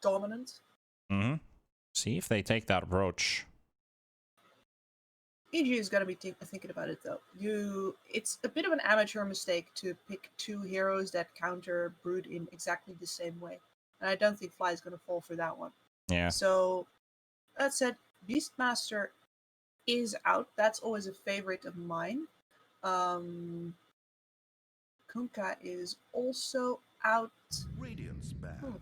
dominant. Mm-hmm. See if they take that approach. EG is going to be thinking about it though. It's a bit of an amateur mistake to pick two heroes that counter Brood in exactly the same way, and I don't think Fly is going to fall for that one. Yeah. So that said, Beastmaster is out. That's always a favorite of mine. Kunkka is also out. Radiance band.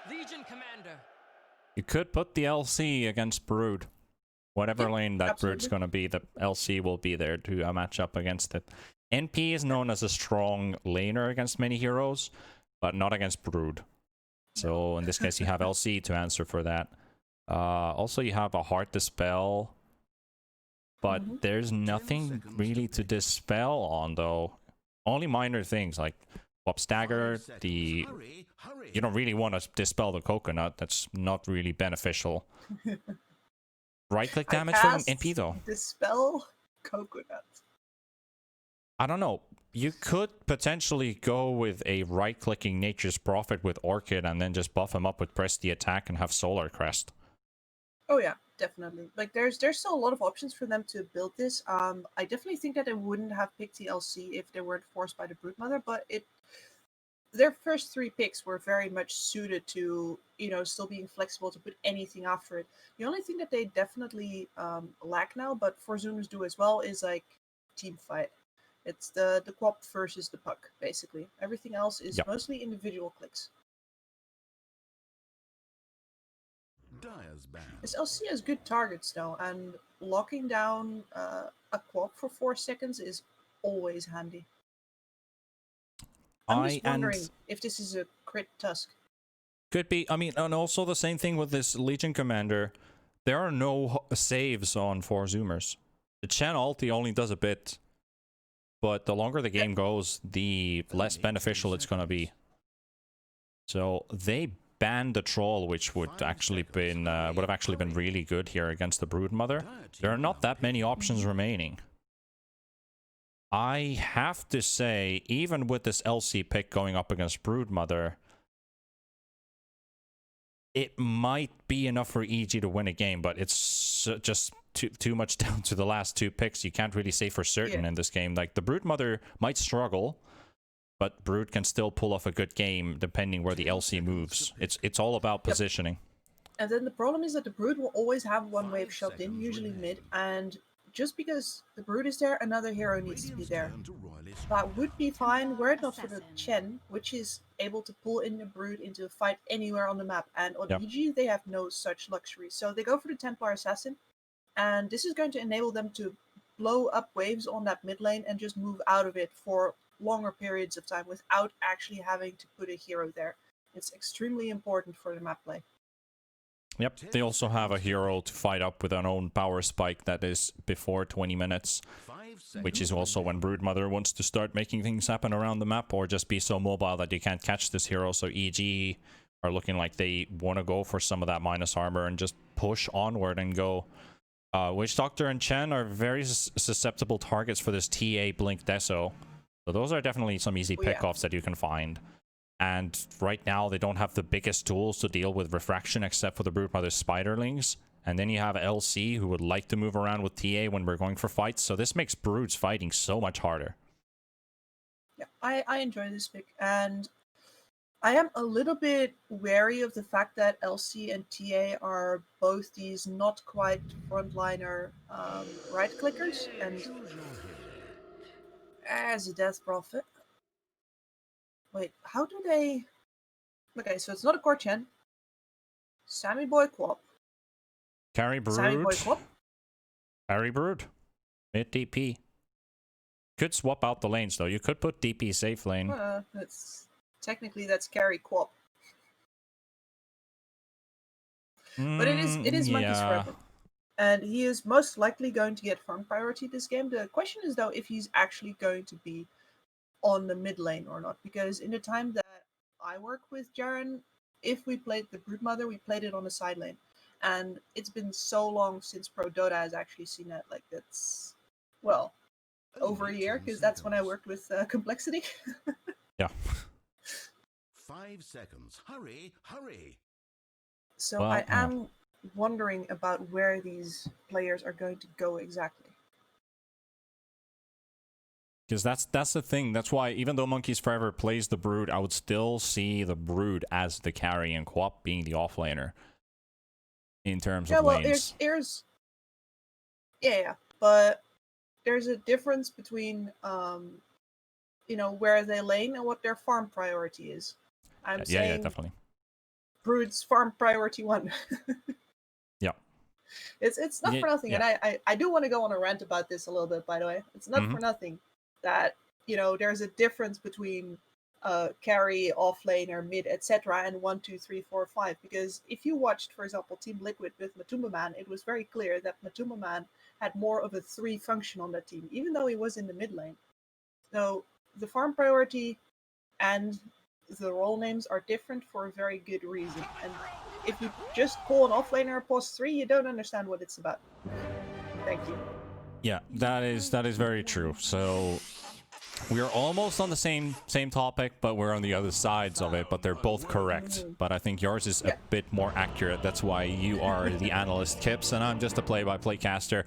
Legion Commander. You could put the LC against Brood. Whatever lane that Brood's going to be, the LC will be there to match up against it. NP is known as a strong laner against many heroes, but not against Brood. So in this case, you have LC to answer for that. Also, you have a Heart Dispel, but there's nothing really to dispel on, though. Only minor things like Swap Stagger, you don't really want to dispel the Coconut. That's not really beneficial. Right-click damage from NP, though. Dispel Coconut. I don't know. You could potentially go with a right-clicking Nature's Prophet with Orchid and then just buff him up with Press the Attack and have Solar Crest. Oh yeah, definitely. Like there's still a lot of options for them to build this. I definitely think that they wouldn't have picked the LC if they weren't forced by the Broodmother, but their first three picks were very much suited to, still being flexible to put anything after it. The only thing that they definitely lack now, but 4Zoomers do as well, is like team fight. It's the Quap versus the Puck, basically. Everything else is mostly individual clicks. This LC has good targets though, and locking down a Quap for 4 seconds is always handy. I'm just wondering if this is a crit Tusk. Could be. I mean, and also the same thing with this Legion Commander. There are no saves on 4Zoomers. The Chen ulti only does a bit, but the longer the game goes, the less beneficial it's going to be. So they banned the Troll, which would have actually been really good here against the Broodmother. There are not that many options remaining. I have to say, even with this LC pick going up against Broodmother, it might be enough for EG to win a game, but it's just too much down to the last two picks. You can't really say for certain in this game. Like, the Broodmother might struggle, but Brood can still pull off a good game depending where the LC moves. It's all about positioning. And then the problem is that the Brood will always have one wave shoved in, usually mid, and just because the Brood is there, another hero needs to be there. That would be fine were it not for the Chen, which is able to pull in the Brood into a fight anywhere on the map. And on EG, they have no such luxury. So they go for the Templar Assassin, and this is going to enable them to blow up waves on that mid lane and just move out of it for longer periods of time without actually having to put a hero there. It's extremely important for the map play. Yep, they also have a hero to fight up with an own power spike that is before 20 minutes, which is also when Broodmother wants to start making things happen around the map or just be so mobile that you can't catch this hero. So EG are looking like they want to go for some of that minus armor and just push onward and go. Witch Doctor and Chen are very susceptible targets for this TA Blink Deso. So those are definitely some easy pickoffs that you can find. And right now, they don't have the biggest tools to deal with Refraction except for the Broodmother's Spiderlings. And then you have LC, who would like to move around with TA when we're going for fights. So this makes Brood's fighting so much harder. Yeah, I enjoy this pick. And I am a little bit wary of the fact that LC and TA are both these not quite frontliner right-clickers. And as a Death Prophet... Wait, how do they... Okay, so it's not a core Chen. Sammy Boy Quap. Carry Brood. Sammy Boy Quap. Carry Brood. Mid DP. Could swap out the lanes, though. You could put DP safe lane. Technically, that's carry Quap. But it is Monkey's Forever. And he is most likely going to get farm priority this game. The question is, though, if he's actually going to be on the mid lane or not, because in the time that I work with Jaren, if we played the Broodmother, we played it on the side lane, and it's been so long since Pro Dota has actually seen that. Like, that's, well, over a year, because that's when I worked with Complexity. Yeah. 5 seconds. Hurry, hurry. So Well, I am wondering about where these players are going to go exactly. because that's the thing. That's why even though Monkeys Forever plays the Brood, I would still see the Brood as the carry and Quap being the offlaner in terms Yeah, of well, lanes. yeah, but there's a difference between where they lane and what their farm priority is. I'm Yeah, saying definitely. Brood's farm priority one. Yeah. It's not for nothing, Yeah. and I do want to go on a rant about this a little bit. By the way, it's not for nothing that there's a difference between carry, off lane, or mid, etc., and 1, 2, 3, 4, 5. Because if you watched, for example, Team Liquid with Matumba Man, it was very clear that Matumba Man had more of a 3 function on that team, even though he was in the mid lane. So the farm priority and the role names are different for a very good reason. And if you just call an offlaner a post 3, you don't understand what it's about. Thank you. Yeah, that is very true. So we're almost on the same topic, but we're on the other sides of it, but they're both correct. But I think yours is a bit more accurate. That's why you are the analyst, Kips, and I'm just a play-by-play caster.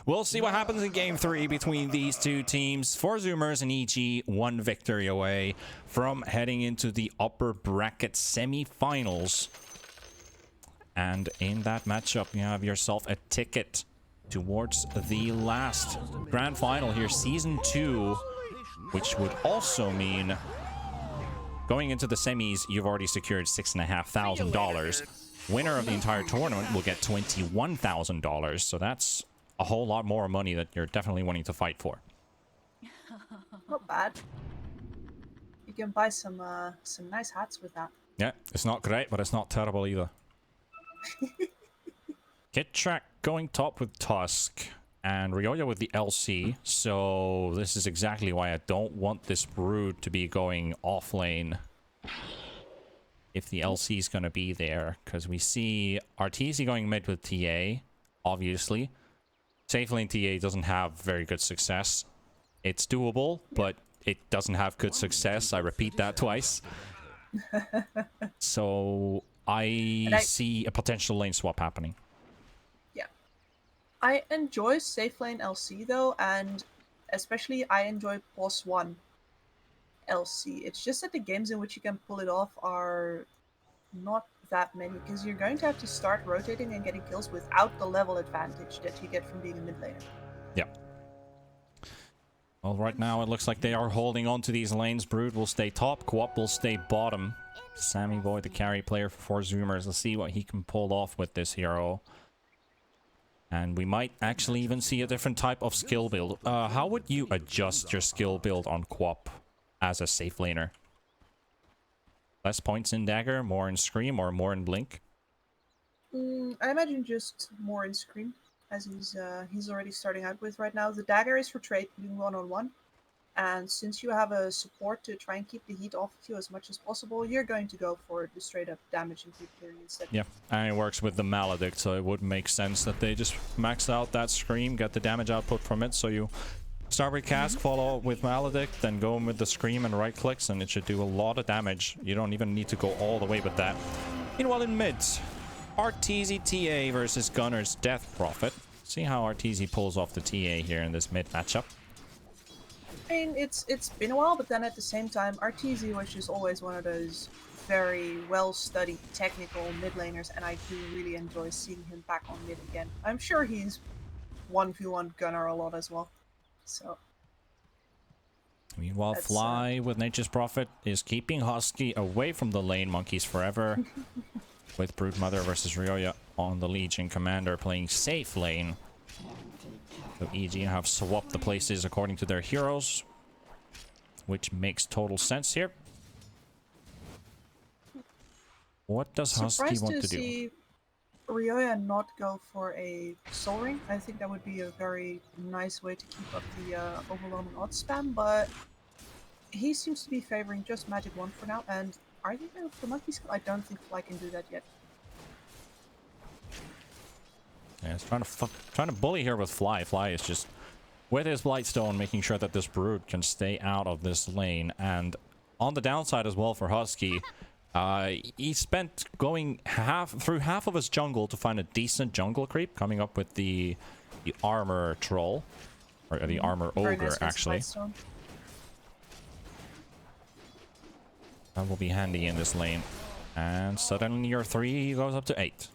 We'll see what happens in Game 3 between these two teams. 4Zoomers and EG, one victory away from heading into the upper bracket semifinals. And in that matchup, you have yourself a ticket towards the last grand final here, Season 2, which would also mean going into the semis, you've already secured $6,500. Winner of the entire tournament will get $21,000. So that's a whole lot more money that you're definitely wanting to fight for. Not bad. You can buy some nice hats with that. Yeah, it's not great, but it's not terrible either. Kit Track going top with Tusk and Ryoya with the LC. So this is exactly why I don't want this Brood to be going off lane if the LC is going to be there, because we see RTZ going mid with TA, obviously. Safe lane TA doesn't have very good success. It's doable, but it doesn't have good success. I repeat that twice. So I see a potential lane swap happening. Yeah. I enjoy safe lane LC though, and especially I enjoy boss 1 LC. It's just that the games in which you can pull it off are not that many, because you're going to have to start rotating and getting kills without the level advantage that you get from being a mid laner. Yeah. Well, right now it looks like they are holding on to these lanes. Brood will stay top, Quap will stay bottom. Sammy Boy, the carry player for 4Zoomers. Let's see what he can pull off with this hero. And we might actually even see a different type of skill build. How would you adjust your skill build on Quap as a safe laner? Less points in Dagger, more in Scream, or more in Blink? I imagine just more in Scream, as he's already starting out with right now. The Dagger is for trade being 1-on-1, and since you have a support to try and keep the heat off of you as much as possible, you're going to go for the straight up damage and creep clearing instead. Yeah, and it works with the Maledict, so it would make sense that they just max out that Scream, get the damage output from it, so you start with Cask, follow up with Maledict, then go in with the Scream and right clicks, and it should do a lot of damage. You don't even need to go all the way with that. Meanwhile, in mid, RTZ TA versus Gunner's Death Prophet. See how RTZ pulls off the TA here in this mid matchup. I mean, it's been a while, but then at the same time, RTZ was just always one of those very well-studied technical mid laners, and I do really enjoy seeing him back on mid again. I'm sure he's 1v1 Gunner a lot as well. So. Meanwhile, Fly with Nature's Prophet is keeping Husky away from the lane. Monkeys Forever with Broodmother versus Ryoya on the Legion Commander playing safe lane. So EG have swapped the places according to their heroes, which makes total sense here. What does Husky want to do? See Ryoya not go for a Soul Ring. I think that would be a very nice way to keep up the overwhelming odds spam, but he seems to be favoring just Magic Wand for now, and are they going for Monkey Skill? I don't think Fly can do that yet. Yeah, it's trying to bully here with Fly. Fly is just with his Blightstone making sure that this Brood can stay out of this lane, and on the downside as well for Husky, He spent going through half of his jungle to find a decent jungle creep, coming up with the armor troll, or the armor Very ogre, nice with actually. Spidestone. That will be handy in this lane. And suddenly your 3 goes up to 8.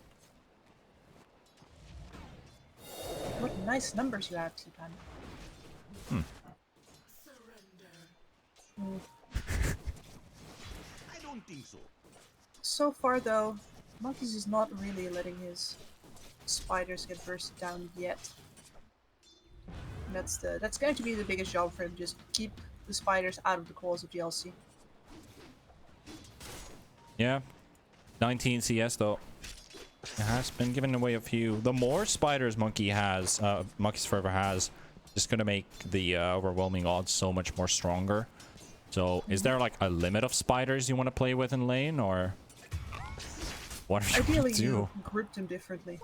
What nice numbers you have, T-Panda. I don't think so. So far, though, Monkeys is not really letting his spiders get bursted down yet. That's going to be the biggest job for him. Just keep the spiders out of the claws of the LC. Yeah. 19 CS though. It has been giving away a few. The more spiders Monkey's Forever has, just gonna make the overwhelming odds so much more stronger. So, is there like a limit of spiders you want to play with in lane, or what are you Ideally, gonna do? you group them differently.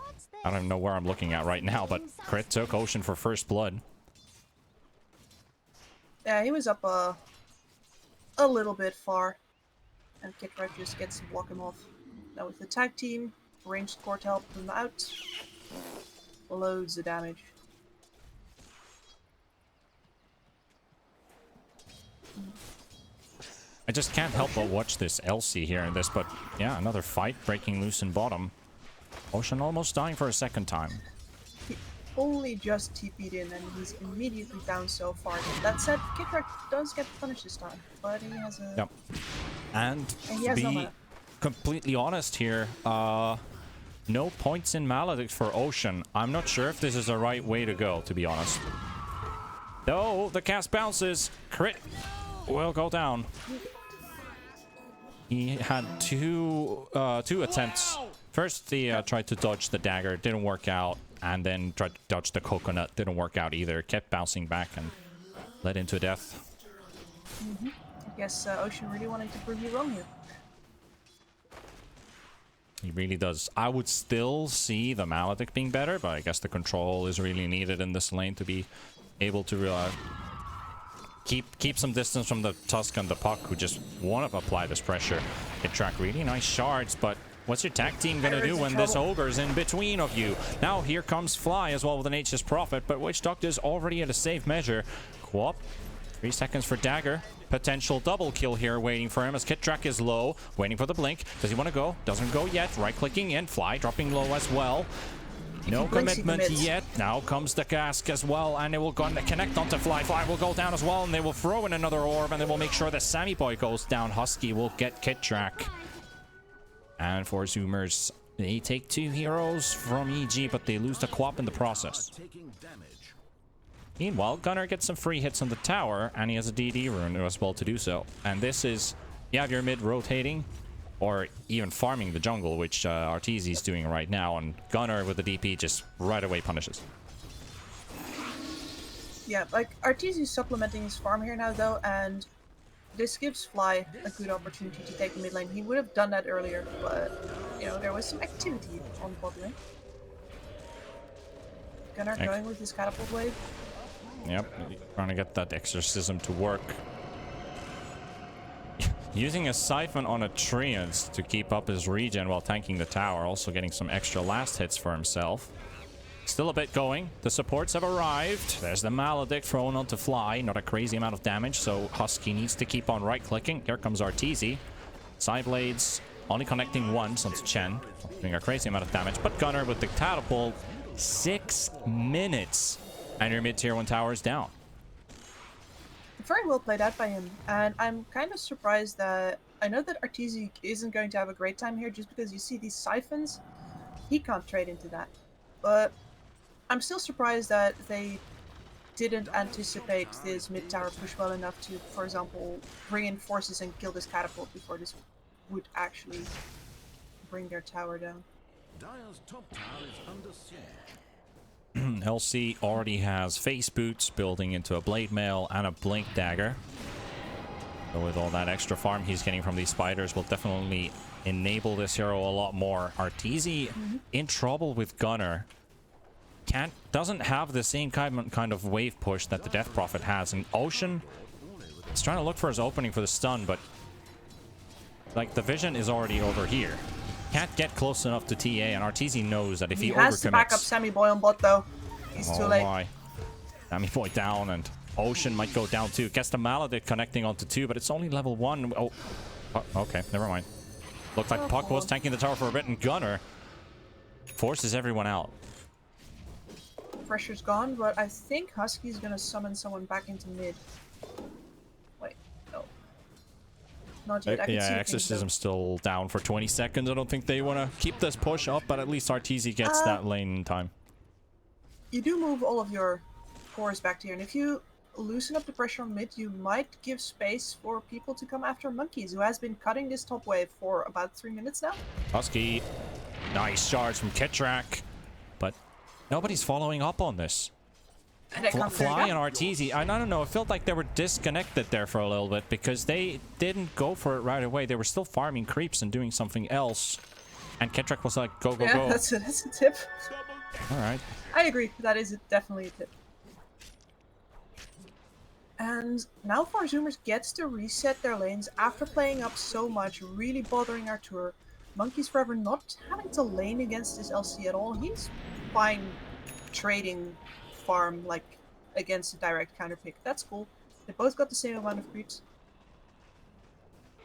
I don't even know where I'm looking at right now, but Crit took Ocean for first blood. Yeah, he was up a little bit far, and Kickrat just gets to block him off. Now with the tag team, ranged core to help them out. Loads of damage. I just can't help but watch this Elsie here in this, but yeah, another fight breaking loose in bottom. Ocean almost dying for a second time. He only just TP'd in and he's immediately down so far. That said, Kickrat does get punished this time, but he has a... Yep. And he to has no be mana. completely honest here, no points in Maledict for Ocean. I'm not sure if this is the right way to go, to be honest. Though the cast bounces, Crit will go down. He had two attempts. First, he tried to dodge the dagger, didn't work out, and then tried to dodge the coconut, didn't work out either. Kept bouncing back and led into death. I guess Ocean really wanted to prove you wrong here. He really does. I would still see the Maledict being better, but I guess the control is really needed in this lane to be able to keep some distance from the Tusk and the Puck, who just want to apply this pressure. Hit track really nice shards, but what's your tag team gonna do when this ogre's in between of you? Now here comes Fly as well with an H's Prophet, but Witch Doctor's already at a safe measure. Quap, 3 seconds for Dagger. Potential double kill here waiting for him as Kit Track is low, waiting for the blink. Does he want to go? Doesn't go yet. Right clicking in. Fly dropping low as well. No commitment yet. Now comes the cask as well, and it will go connect onto Fly. Fly will go down as well, and they will throw in another orb, and they will make sure that Sammy Boy goes down. Husky will get Kit Track. And 4Zoomers, they take 2 heroes from EG, but they lose the Quap in the process. Meanwhile, Gunnar gets some free hits on the tower, and he has a DD rune as well to do so. And this is, you have your mid rotating, or even farming the jungle, which Arteezy is doing right now, and Gunnar with the DP just right away punishes. Yeah, like, Arteezy's supplementing his farm here now, though, and this gives Fly a good opportunity to take the mid lane. He would have done that earlier, but, you know, there was some activity on bot lane. Gunnar going with his catapult wave. Yep, trying to get that exorcism to work. Using a siphon on a Treants to keep up his regen while tanking the tower, also getting some extra last hits for himself. Still a bit going. The supports have arrived. There's the Maledict thrown onto Fly. Not a crazy amount of damage, so Husky needs to keep on right-clicking. Here comes Arteezy. Sideblades only connecting once onto Chen, doing a crazy amount of damage. But Gunnar with the catapult, 6 minutes. And your mid-tier 1 tower is down. Very well played out by him, and I'm kind of surprised that... I know that Arteezy isn't going to have a great time here just because you see these siphons. He can't trade into that. But I'm still surprised that they didn't anticipate this mid-tower push well enough to, for example, bring in forces and kill this catapult before this would actually bring their tower down. Dire's top tower is under siege. LC already has face boots building into a blade mail and a blink dagger. So with all that extra farm he's getting from these spiders will definitely enable this hero a lot more. Arteezy in trouble with Gunnar. Doesn't have the same kind of wave push that the Death Prophet has. And Ocean is trying to look for his opening for the stun, but Like, the vision is already over here. Can't get close enough to TA, and Arteezy knows that if he has to back up overcommits... Sammy Boy on bot though. He's too late. My. Sammy Boy down, and Ocean might go down too. Gets the Maladit connecting onto 2, but it's only level 1. Oh, okay, never mind. Looked like Puck was tanking the tower for a bit, and Gunner forces everyone out. Pressure's gone, but I think Husky's gonna summon someone back into mid. Wait, no. Not yet. I can Yeah, see Exorcism's still down for 20 seconds. I don't think they want to keep this push up, but at least Arteezy gets that lane in time. You do move all of your cores back to here, and if you loosen up the pressure on mid, you might give space for people to come after Monkeys, who has been cutting this top wave for about 3 minutes now. Husky, nice charge from Kitrak, but nobody's following up on this. Fly and Arteezy, I don't know, it felt like they were disconnected there for a little bit because they didn't go for it right away. They were still farming creeps and doing something else. And Kitrak was like, go, go, yeah, go. That's a tip. Alright. I agree, that is definitely a tip. And now 4Zoomers gets to reset their lanes after playing up so much, really bothering our tour. Monkeys Forever not having to lane against this LC at all. He's fine trading farm like against a direct counter pick. That's cool. They both got the same amount of creeps.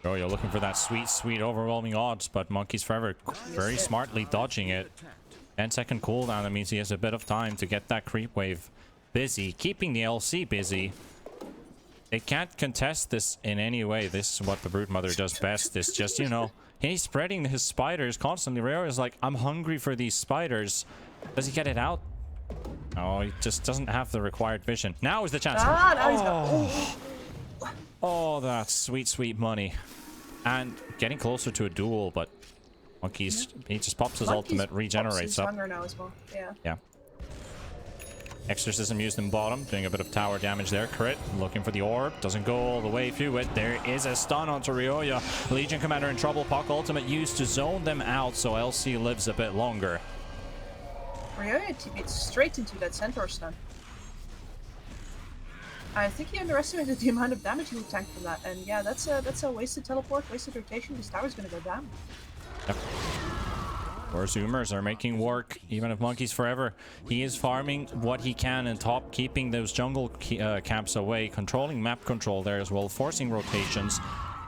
Oh, you're looking for that sweet, sweet overwhelming odds, but Monkeys Forever very smartly dodging it. 10-second cooldown, that means he has a bit of time to get that creep wave busy, keeping the LC busy. They can't contest this in any way. This is what the Brood Mother does best. It's just, you know, he's spreading his spiders constantly. Ryo is like, I'm hungry for these spiders. Does he get it out? Oh, he just doesn't have the required vision. Now is the chance. Now he's got... Oh, that's sweet, sweet money. And getting closer to a duel, but Monkeys, he just pops his ultimate, regenerates up. Now as well. Yeah. Exorcism used in bottom, doing a bit of tower damage there. Crit, looking for the orb, doesn't go all the way through it. There is a stun onto Ryoya. Legion Commander in trouble. Puck ultimate used to zone them out, so LC lives a bit longer. Ryoya TP'd straight into that Centaur stun. I think he underestimated the amount of damage he would tank from that, and yeah, that's a wasted teleport, wasted rotation. This tower's gonna go down. Yep. 4Zoomers are making work, even if Monkeys Forever. He is farming what he can in top, keeping those jungle camps away, controlling map control there as well, forcing rotations,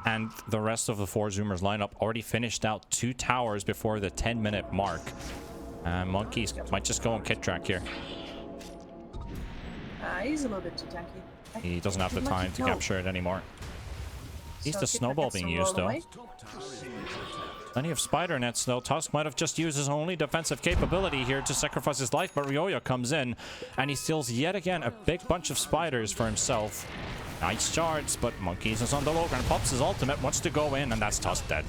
and the rest of the 4Zoomers lineup already finished out 2 towers before the 10-minute mark. Monkeys might just go on Kitrak here. He's a little bit too tanky. He doesn't have the time to capture it anymore. He's the snowball being used though. Plenty of spider nets though. Tusk might have just used his only defensive capability here to sacrifice his life, but Ryoya comes in and he steals yet again a big bunch of spiders for himself. Nice charge, but Monkeys is on the low ground, pops his ultimate, wants to go in, and that's Tusk dead.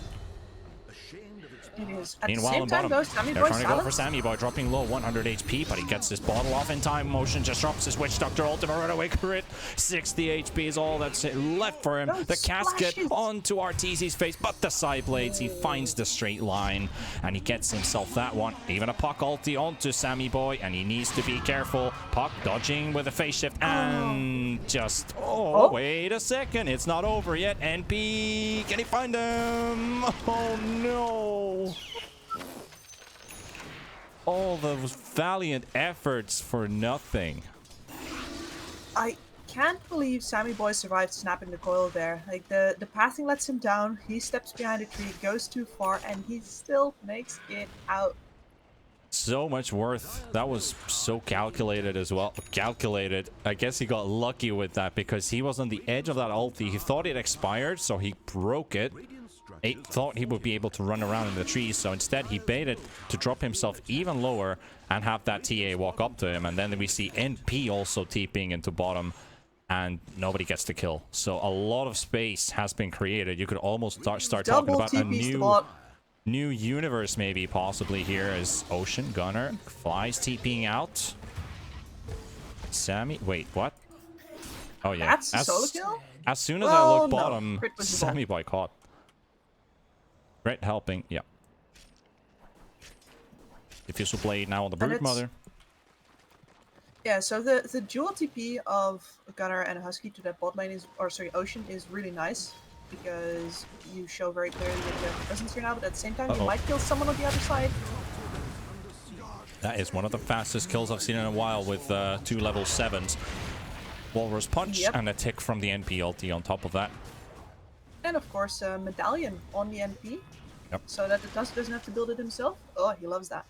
Meanwhile, in bottom, they're trying to go for Sammy Boy, dropping low, 100 HP, but he gets this bottle off in time. Motion just drops his Witch Doctor ultimate right away. Crit, 60 HP is all that's left for him. The casket onto Arteezy's face, but the side blades, he finds the straight line, and he gets himself that one. Even a Puck ulti onto Sammy Boy, and he needs to be careful. Puck dodging with a phase shift, and just, wait a second, it's not over yet. NP, can he find him? Oh no. All those valiant efforts for nothing. I can't believe Sammy Boy survived snapping the coil there. Like, the pathing lets him down, he steps behind a tree, goes too far, and he still makes it out. So much worth. That was so calculated as well. Calculated. I guess he got lucky with that because he was on the edge of that ulti. He thought it expired, so he broke it. He thought he would be able to run around in the trees, so instead he baited to drop himself even lower and have that TA walk up to him, and then we see NP also TPing into bottom, and nobody gets the kill. So a lot of space has been created. You could almost start talking about a new universe maybe possibly here as Ocean Gunner flies TPing out. Sammy, wait, what? Oh yeah, that's a solo kill? As soon as I look bottom, Sammy Boy caught. Great helping, yeah. Diffusal Blade now on the Brood Mother. Yeah, so the dual TP of Gunner and Husky to that bot lane is, or sorry, Ocean is really nice. because you show very clearly that you have a presence here now, but at the same time, you Uh-oh. might kill someone on the other side. That is one of the fastest kills I've seen in a while with 2 level 7s. Walrus Punch Yep. and a tick from the NP ulti on top of that. And of course, a medallion on the NP, Yep. so that the Tusk doesn't have to build it himself. Oh, he loves that.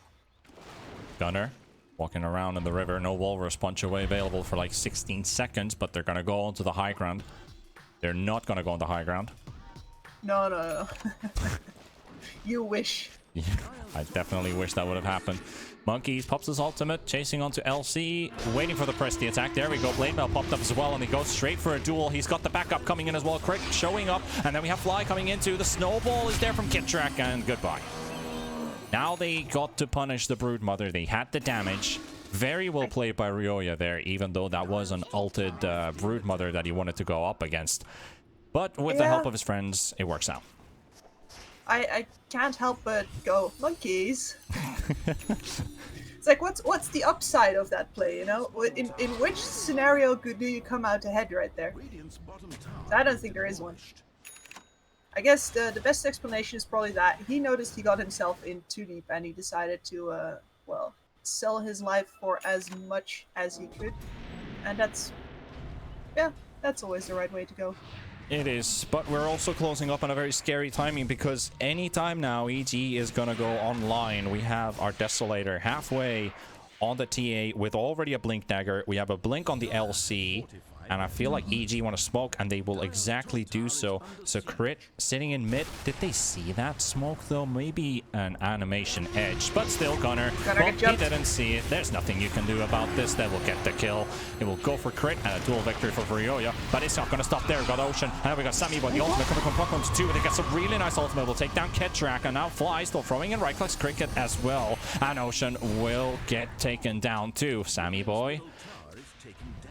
Gunner walking around in the river. No Walrus Punch away available for like 16 seconds, but they're going to go onto the high ground. They're not going to go on the high ground. No, no, no. You wish. Yeah, I definitely wish that would have happened. Monkeys pops his ultimate, chasing onto LC, waiting for the press the attack. There we go. Blade Mail popped up as well, and he goes straight for a duel. He's got the backup coming in as well. Crick showing up, and then we have Fly coming into. The snowball is there from Kitrak, and goodbye. Now they got to punish the Broodmother. They had the damage. Very well played by Ryoya there, even though that was an ulted Broodmother that he wanted to go up against. But with the help of his friends, it works out. I can't help but go, monkeys. It's like, what's the upside of that play, you know? In which scenario do you come out ahead right there? So I don't think there is one. I guess the best explanation is probably that he noticed he got himself in too deep and he decided to, well, sell his life for as much as he could. And that's, yeah, that's always the right way to go. It is, but we're also closing up on a very scary timing because anytime now EG is gonna go online. We have our Desolator halfway on the TA with already a Blink Dagger. We have a Blink on the LC, and I feel like EG want to smoke, and they will exactly do so. So Crit sitting in mid. Did they see that smoke though? Maybe an animation edge, but still Gunner. Well, he didn't see it. There's nothing you can do about this. They will get the kill. It will go for Crit and a dual victory for Ryoya, but it's not going to stop there. We got Ocean, and then we got Sammy, but the ultimate coming from Pucklands too. They get some really nice ultimate. Will take down Ketrak, and now Fly still throwing in right clicks Cricket as well, and Ocean will get taken down too. Sammy boy.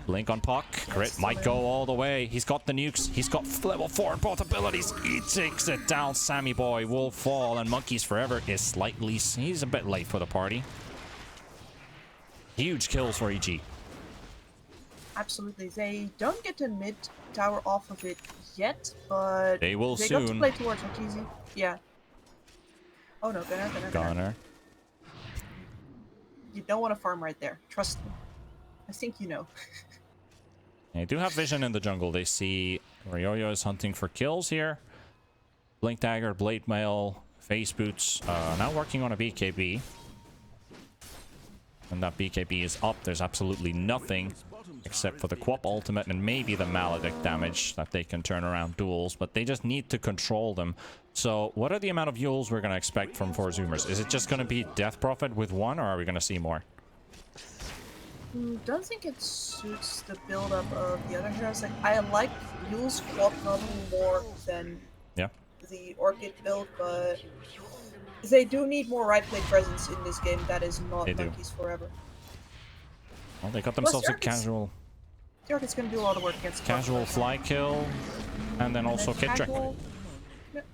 Blink on Puck. Crit might go all the way. He's got the nukes. He's got level 4 in both abilities. He takes it down. Sammy boy will fall, and Monkeys Forever is slightly... He's a bit late for the party. Huge kills for EG. Absolutely. They don't get the mid tower off of it yet, but They will they soon. got to play towards it easy. Yeah. Oh no, Gunner. You don't want to farm right there. Trust me. I think you know. They do have vision in the jungle. They see Ryoya is hunting for kills here. Blink Dagger, Blade Mail, Face Boots. Now working on a BKB. When that BKB is up, there's absolutely nothing except for the Quap ultimate and maybe the Maledict damage that they can turn around duels, but they just need to control them. So what are the amount of duels we're going to expect from 4Zoomers? Is it just going to be Death Prophet with one, or are we going to see more? Don't think it suits the build-up of the other heroes. Like, I like Yule's Quap probably more than the Orchid build, but they do need more right play presence in this game. That is not Monkeys Forever. Well, they got themselves a casual... The Orchid's going to do a lot of work against casual fly kill, and then also Kitrak. Yep.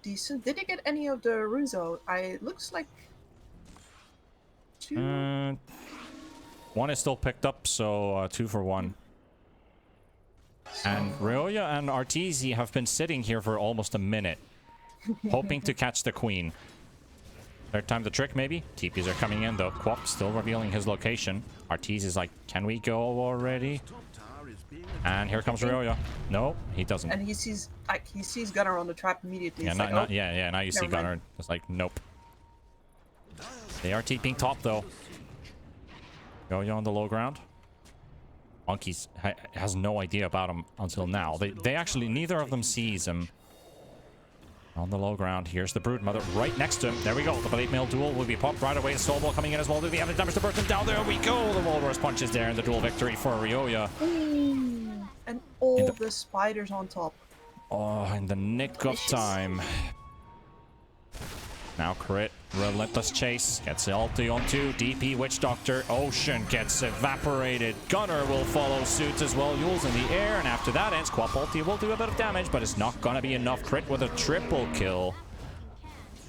Decent. Did they get any of the runes though? It looks like... two? One is still picked up, so 2 for 1. And Ryoya and Arteezy have been sitting here for almost a minute, hoping to catch the queen. Third time the trick, maybe? TPs are coming in, though. Quap still revealing his location. Arteezy is like, can we go already? And here comes Ryoya. No, he doesn't. And he sees Gunner on the trap immediately. Yeah, now you see Gunner. It's like, nope. They are TPing top, though. Ryoya on the low ground. Monkeys has no idea about him until now. They actually, neither of them sees him. On the low ground, here's the Broodmother right next to him. There we go. The Blade Mail duel will be popped right away. The Soulball coming in as well. Do the other damage to Burton down. There we go. The Walrus Punch is there, and the duel victory for Ryoya. And all the spiders on top. Oh, in the nick of time. Now Crit, relentless chase, gets the ulti on 2, DP Witch Doctor, Ocean gets evaporated, Gunner will follow suit as well, Yule's in the air, and after that ends, Quap ulti will do a bit of damage, but it's not gonna be enough. Crit with a triple kill.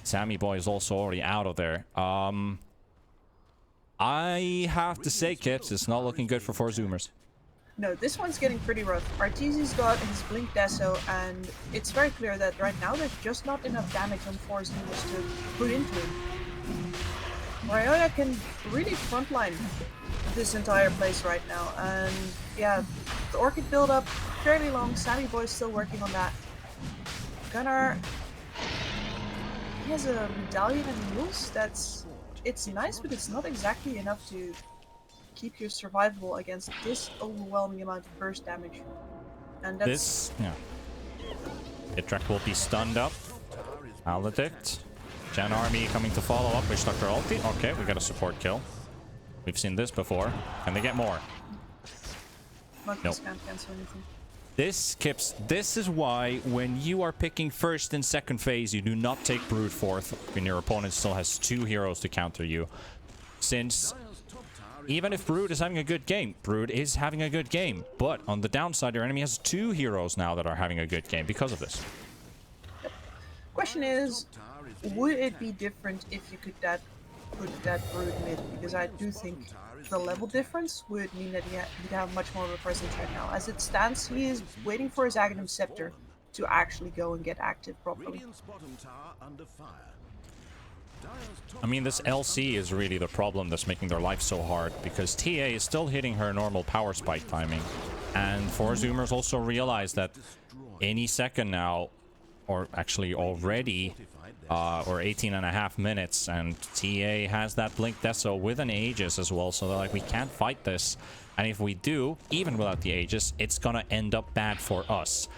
Sammy boy is also already out of there. I have to say, Kips, it's not looking good for 4Zoomers. No, this one's getting pretty rough. Arteezy's got his Blink Deso, and it's very clear that right now there's just not enough damage on 4Zoomers to put into him. Ryoya can really frontline this entire place right now, and yeah, the Orchid build-up, fairly long. Sammy Boy's still working on that. Gunnar, he has a medallion and mules. It's nice, but it's not exactly enough to keep you survivable against this overwhelming amount of burst damage. And that's... Itrak will be stunned up. Maledict. Gen Army coming to follow up. Wish Doctor ulti. Okay, we got a support kill. We've seen this before. Can they get more? Monkeys can't cancel anything. This is why when you are picking first and second phase, you do not take Brood fourth when your opponent still has 2 heroes to counter you. Since even if Brood is having a good game, Brood is having a good game. But on the downside, your enemy has 2 heroes now that are having a good game because of this. Question is, would it be different if you could put that Brood mid? Because I do think the level difference would mean that he'd have much more of a presence right now. As it stands, he is waiting for his Aghanim Scepter to actually go and get active properly. I mean, this LC is really the problem that's making their life so hard, because TA is still hitting her normal power spike timing. And 4Zoomers also realize that any second now, or actually already, or 18.5 minutes, and TA has that Blink Deso with an Aegis as well, so they're like, we can't fight this. And if we do, even without the Aegis, it's gonna end up bad for us.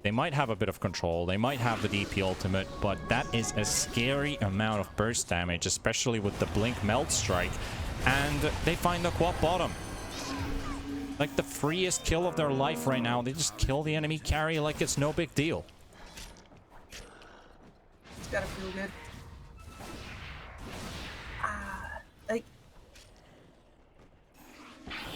They might have a bit of control, they might have the DP ultimate, but that is a scary amount of burst damage, especially with the Blink Melt Strike. And they find the quad bottom. Like the freest kill of their life right now. They just kill the enemy carry like it's no big deal. It's gotta feel good. Like,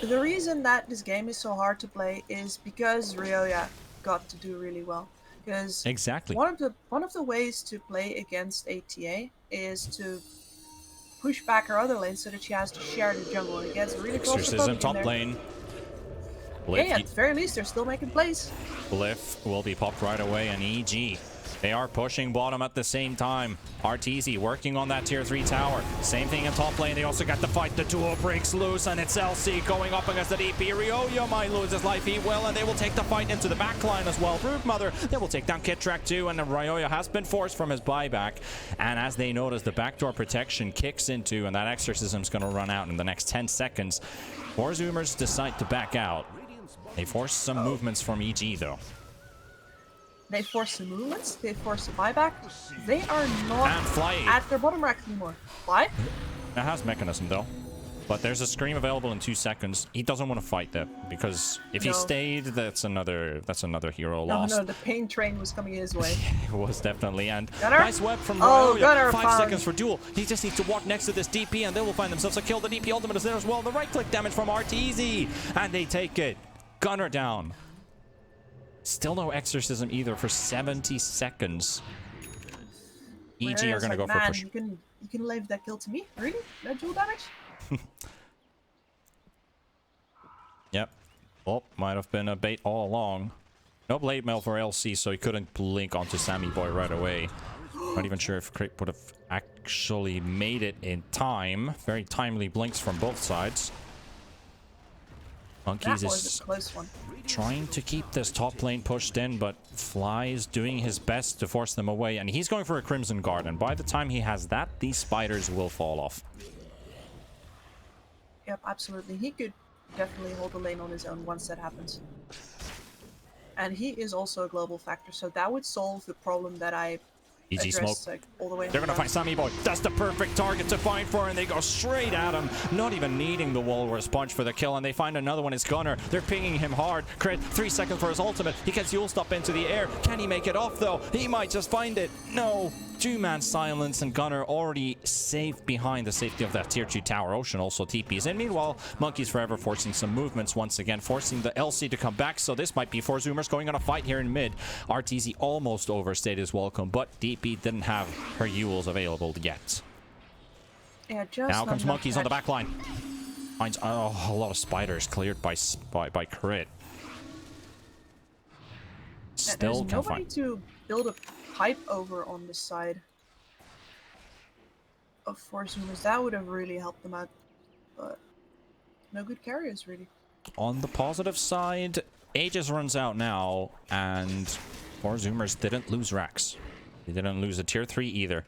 the reason that this game is so hard to play is because Ryoya got to do really well. Because exactly one of the ways to play against ATA is to push back her other lane so that she has to share the jungle, and it gets really close to Exorcism top lane. Yeah, at the very least they're still making plays. Glyph will be popped right away, and EG. They are pushing bottom at the same time. Arteezy working on that tier 3 tower. Same thing in top lane. They also got the fight. The duo breaks loose, and it's LC going up against the DP. Ryoya might lose his life. He will, and they will take the fight into the back line as well. Broodmother, they will take down Kitrak too, and then Ryoya has been forced from his buyback. And as they notice, the backdoor protection kicks into, and that exorcism is going to run out in the next 10 seconds. 4Zoomers decide to back out. They force some movements from EG though. They force the movements, they force the buyback. They are not at their bottom rack anymore. Why? It has mechanism though. But there's a scream available in 2 seconds. He doesn't want to fight that, because if he stayed, that's another hero lost. No, the pain train was coming his way. It was definitely, and Gunnar? nice web from Ryoya. Gunnar 5 found. seconds for duel. He just needs to walk next to this DP, and they will find themselves a kill. The DP ultimate is there as well. The right click damage from Arteezy, and they take it. Gunnar down. Still no exorcism either for 70 seconds. EG are gonna go for push. You can leave that kill to me? Really? No dual damage? Yep. Well, might have been a bait all along. No blade mail for LC, so he couldn't blink onto Sammy Boy right away. Not even sure if Crit would have actually made it in time. Very timely blinks from both sides. Monkeys is trying to keep this top lane pushed in, but Fly is doing his best to force them away, and he's going for a Crimson Guard, and by the time he has that, these spiders will fall off. Yep, absolutely. He could definitely hold the lane on his own once that happens. And he is also a global factor, so that would solve the problem that I EG smoke. Like, all the way They're gonna find Sammy Boy. That's the perfect target to find for, and they go straight at him, not even needing the Walrus Punch for the kill, and they find another one. It's Gunnar. They're pinging him hard. Crit, 3 seconds for his ultimate. He gets Yule Stop into the air. Can he make it off though? He might just find it. No. 2-man silence, and Gunnar already safe behind the safety of that tier 2 tower. Ocean also TPs in. Meanwhile, Monkeys Forever forcing some movements once again, forcing the LC to come back. So this might be 4Zoomers going on a fight here in mid. RTZ almost overstayed his welcome, but DP didn't have her Yules available yet. Yeah, just now comes Monkeys on the back line. Finds a lot of spiders cleared by crit. Still There's can nobody find. to build a pipe over on the side of 4Zoomers. That would have really helped them out. But no good carriers, really. On the positive side, Aegis runs out now, and 4Zoomers didn't lose Rax. They didn't lose a tier 3 either.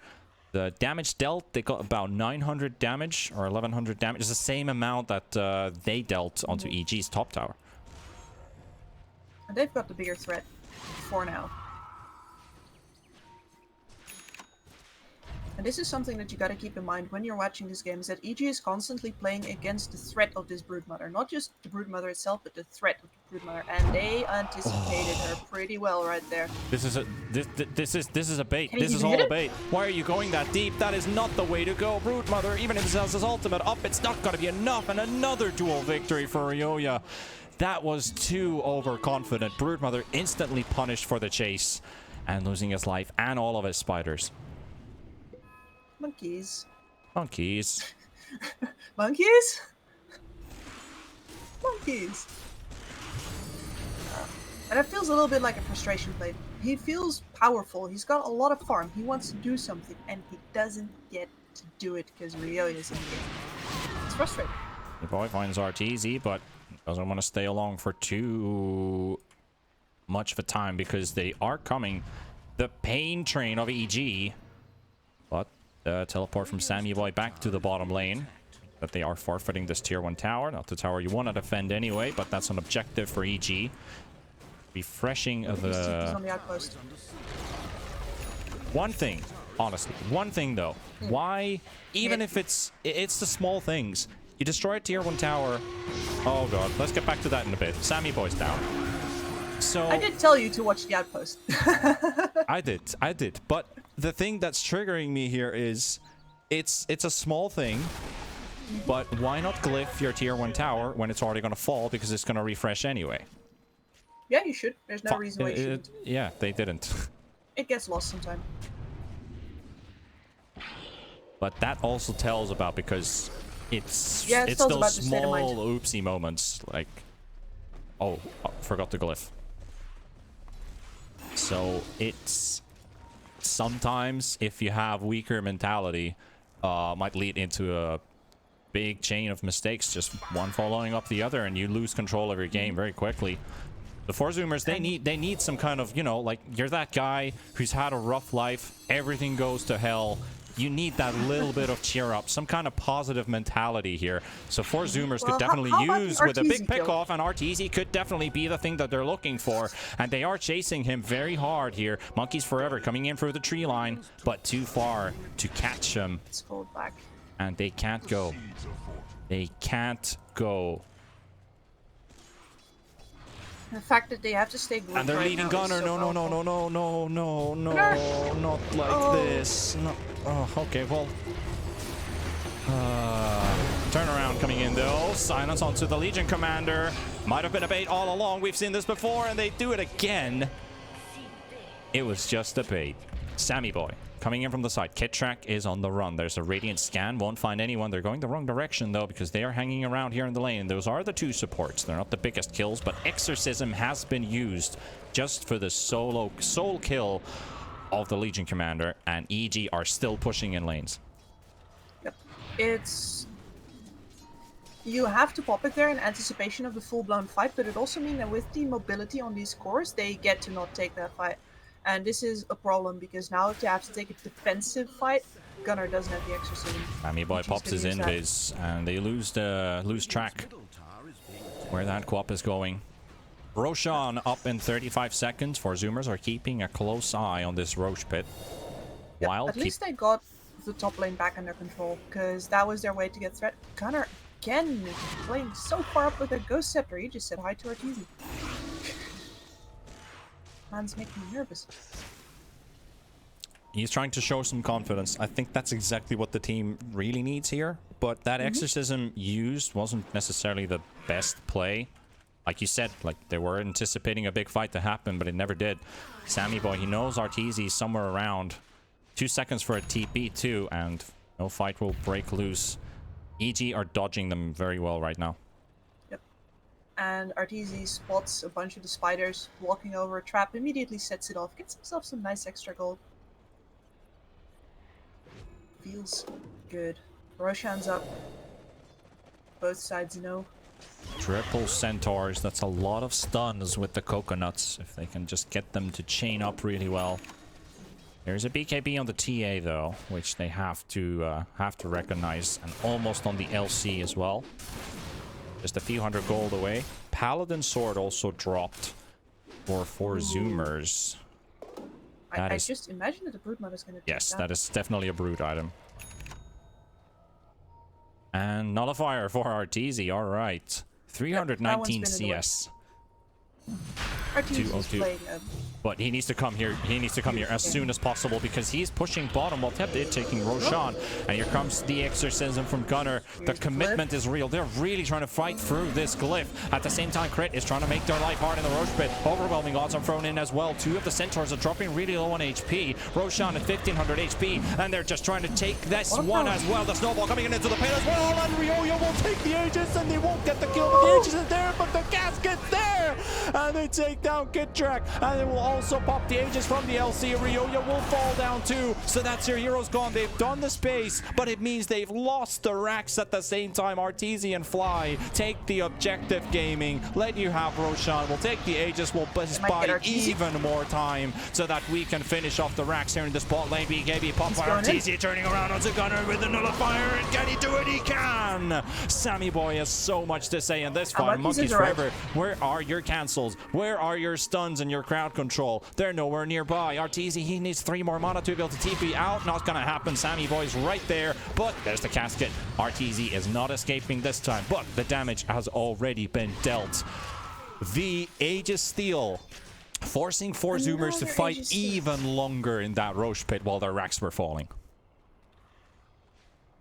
The damage dealt, they got about 900 damage or 1100 damage. It's the same amount that they dealt onto EG's top tower. And they've got the bigger threat for now. And this is something that you gotta keep in mind when you're watching this game, is that EG is constantly playing against the threat of this Broodmother. Not just the Broodmother itself, but the threat of the Broodmother. And they anticipated her pretty well right there. This is a bait. Can he This is even all hit a it? bait. Why are you going that deep? That is not the way to go. Broodmother, even if it has his ultimate up, it's not gonna be enough. And another duel victory for Ryoya. That was too overconfident. Broodmother instantly punished for the chase and losing his life and all of his spiders. Monkeys. Monkeys. Monkeys? Monkeys. And it feels a little bit like a frustration play. He feels powerful. He's got a lot of farm. He wants to do something, and he doesn't get to do it because Ryoya is in the game. It's frustrating. The boy finds Arteezy, but doesn't want to stay along for too much of a time because they are coming. The pain train of EG. But teleport from Sammy Boy back to the bottom lane. That they are forfeiting this tier 1 tower. Not the tower you want to defend anyway, but that's an objective for EG. Refreshing of He's the... on the outpost. One thing, honestly, one thing though. Why, even if it's the small things, you destroy a tier 1 tower. Oh god, let's get back to that in a bit. Sammy Boy's down. So I did tell you to watch the outpost. I did. But the thing that's triggering me here is it's a small thing, but why not glyph your tier 1 tower when it's already going to fall because it's going to refresh anyway? Yeah, you should. There's no reason why you shouldn't. Yeah, they didn't. It gets lost sometime. But that also tells about because it's tells about those the state of mind. small oopsie moments like forgot the glyph. So it's sometimes if you have weaker mentality might lead into a big chain of mistakes, just one following up the other, and you lose control of your game very quickly. The 4Zoomers, they need some kind of, you know, like, you're that guy who's had a rough life, everything goes to hell. You need that little bit of cheer up, some kind of positive mentality here. So 4Zoomers could definitely how about use the with a big Arteezy kill? pick-off, and Arteezy could definitely be the thing that they're looking for. And they are chasing him very hard here. Monkeys Forever coming in through the tree line, but too far to catch him. It's called back. And they can't go. They can't go. The fact that they have to stay glued And they're right leading now is Gunner. so No, powerful. not like Oh. this. No. Oh, okay, well. Turnaround coming in though. Silence onto the Legion Commander. Might have been a bait all along. We've seen this before, and they do it again. It was just a bait. Sammy Boy coming in from the side. Kittrack is on the run. There's a Radiant scan. Won't find anyone. They're going the wrong direction, though, because they are hanging around here in the lane. Those are the two supports. They're not the biggest kills, but Exorcism has been used just for the soul kill of the Legion Commander, and EG are still pushing in lanes. Yep. It's... You have to pop it there in anticipation of the full-blown fight, but it also means that with the mobility on these cores, they get to not take that fight. And this is a problem, because now if they have to take a defensive fight, Gunner doesn't have the exorcism. Sammy Boy EG's pops his gonna use invis, and they lose track where that co-op is going. Roshan up in 35 seconds. 4Zoomers are keeping a close eye on this Roche pit. Yep, While at least they got the top lane back under control, because that was their way to get threat. Gunner, again, playing so far up with a Ghost Scepter. He just said hi to Arteezy. Man's making me nervous. He's trying to show some confidence. I think that's exactly what the team really needs here. But that exorcism used wasn't necessarily the best play. Like you said, like they were anticipating a big fight to happen, but it never did. Sammy Boy, he knows Arteezy's somewhere around. 2 seconds for a TP too, and no fight will break loose. EG are dodging them very well right now. Yep. And RTZ spots a bunch of the spiders walking over a trap, immediately sets it off, gets himself some nice extra gold. Feels good. Roshan's up. Both sides know. Triple centaurs. That's a lot of stuns with the coconuts. If they can just get them to chain up really well. There's a BKB on the TA though, which they have to recognize, and almost on the LC as well. Just a few hundred gold away. Paladin sword also dropped for 4Zoomers. I just imagine that the brood mother is going to. Yes, that is definitely a brood item. And nullifier for Arteezy. All right, 319 CS. RTZ is playing But he needs to come here. He needs to come here as soon as possible because he's pushing bottom while Tepid taking Roshan. And here comes the exorcism from Gunnar. The commitment is real. They're really trying to fight through this glyph. At the same time, Crit is trying to make their life hard in the Roche pit. Overwhelming odds are thrown in as well. Two of the centaurs are dropping really low on HP. Roshan at 1500 HP. And they're just trying to take this one as well. The snowball coming into the pit as well. And Ryoyo will take the Aegis and they won't get the kill. But the Aegis is there, but the casket's there. And they take down Kitrak. And they will also pop the Aegis from the LC. Ryoyo will fall down too. So that's your heroes gone. They've done the space, but it means they've lost the racks at the same time. Arteezy and Fly take the objective gaming. Let you have Roshan. We'll take the Aegis. We'll buy even more time so that we can finish off the racks here in the spot lane. BKB pop by Arteezy, turning around onto Gunnar with the nullifier. And can he do it? He can! Sammy Boy has so much to say in this fight. Monkeys Forever, where are your cancels? Where are your stuns and your crowd control? They're nowhere nearby. Arteezy, he needs 3 more mana to be able to TP out. Not gonna happen. Sammy Boy's right there, but there's the casket. Arteezy is not escaping this time, but the damage has already been dealt. The Aegis steal, forcing 4Zoomers to fight even longer in that Roche pit while their racks were falling.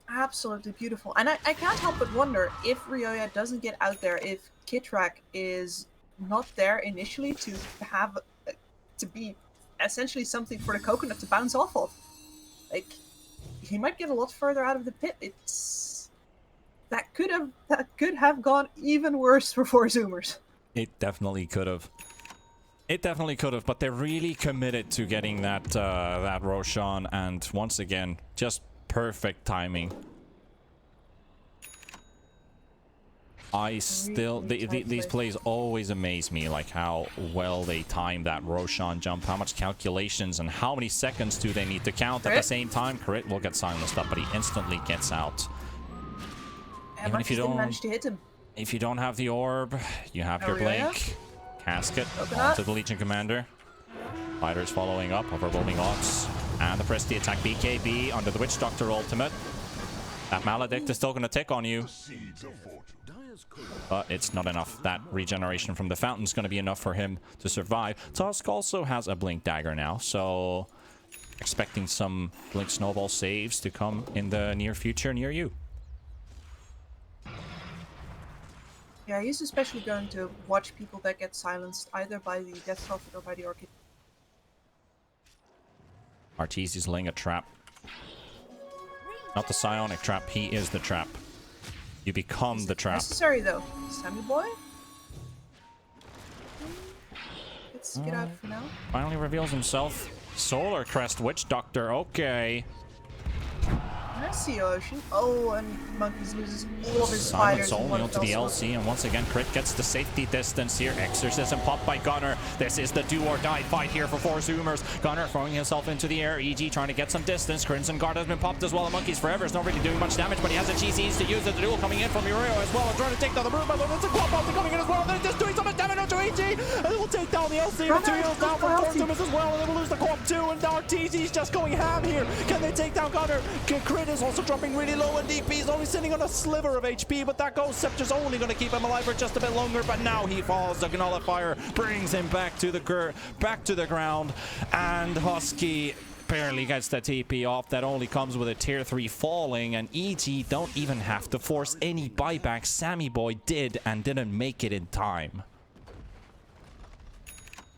Absolutely beautiful. And I can't help but wonder if Ryoya doesn't get out there, if Kitrak is not there initially to have to be essentially something for the coconut to bounce off of. Like, he might get a lot further out of the pit. That could have gone even worse for 4Zoomers. It definitely could have. It definitely could have, but they're really committed to getting that Roshan, and once again, just perfect timing. I still, these plays always amaze me, like how well they time that Roshan jump, how much calculations and how many seconds do they need to count at the same time. Crit will get silenced up, but he instantly gets out. Even if you don't manage to hit him. If you don't have the orb, you have your blink. Casket onto the Legion Commander. Fighters following up, overwhelming odds. And the press the attack BKB under the Witch Doctor ultimate. That Maledict is still going to tick on you. But it's not enough. That regeneration from the fountain is going to be enough for him to survive. Tusk also has a Blink Dagger now, so expecting some Blink Snowball saves to come in the near future near you. Yeah, he's especially going to watch people that get silenced either by the Death Prophet or by the Orchid. Arteezy's laying a trap. Not the psionic trap, he is the trap. You become the trap. Necessary though. Sammy Boy? Let's get out for now. Finally reveals himself. Solar Crest Witch Doctor, okay. I see Ocean. Oh, and Monkeys loses all of his Silence spiders. only onto the LC, and once again, Crit gets the safety distance here. Exorcism popped by Gunnar. This is the do-or-die fight here for 4Zoomers. Gunnar throwing himself into the air. EG trying to get some distance. Crimson Guard has been popped as well. The Monkeys Forever is not really doing much damage, but he has a GCs to use it. The duel coming in from Uriel as well. And trying to take down the Brood Mother. There's a Quad Bounty coming in as well. They're just doing so much damage onto EG. And they will take down the LC. The 2 heals down from 4Zoomers as well. And they will lose the Quad too. And now Arteezy's just going ham here. Can they take down Gunnar? Crit is also dropping really low, and DP is only sitting on a sliver of HP, but that Ghost Scepter's only going to keep him alive for just a bit longer, but now he falls. The Nullifier brings him back to the ground, and Husky barely gets the TP off. That only comes with a tier 3 falling, and EG don't even have to force any buyback. Sammy Boy did, and didn't make it in time.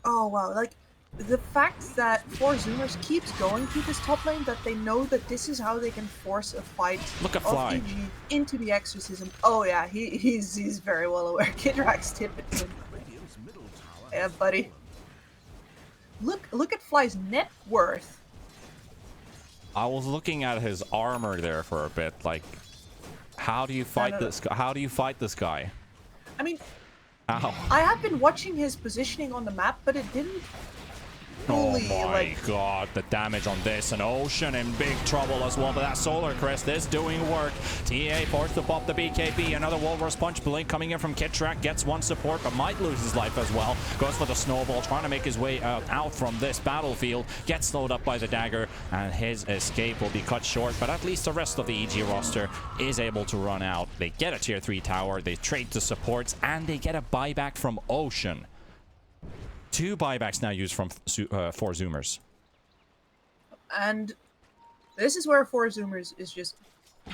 Oh wow, like The fact that 4Zoomers keeps going to this top lane, that they know that this is how they can force a fight Look at of Fly. EG into the exorcism. Oh yeah, he's very well aware. Kidrak's tip it to him. Radiant's middle tower Yeah, has buddy. fallen. Look at Fly's net worth. I was looking at his armor there for a bit. Like, how do you fight no. this? How do you fight this guy? I mean, How? I have been watching his positioning on the map, but it didn't Oh fully, my like... god, the damage on this, and Ocean in big trouble as well, but that Solar Crest is doing work. TA forced to pop the BKB, another Walrus Punch Blink coming in from Kitrak, gets one support, but might lose his life as well. Goes for the Snowball, trying to make his way out from this battlefield, gets slowed up by the dagger, and his escape will be cut short, but at least the rest of the EG roster is able to run out. They get a tier 3 tower, they trade the supports, and they get a buyback from Ocean. 2 buybacks now used from 4Zoomers. And this is where 4Zoomers is just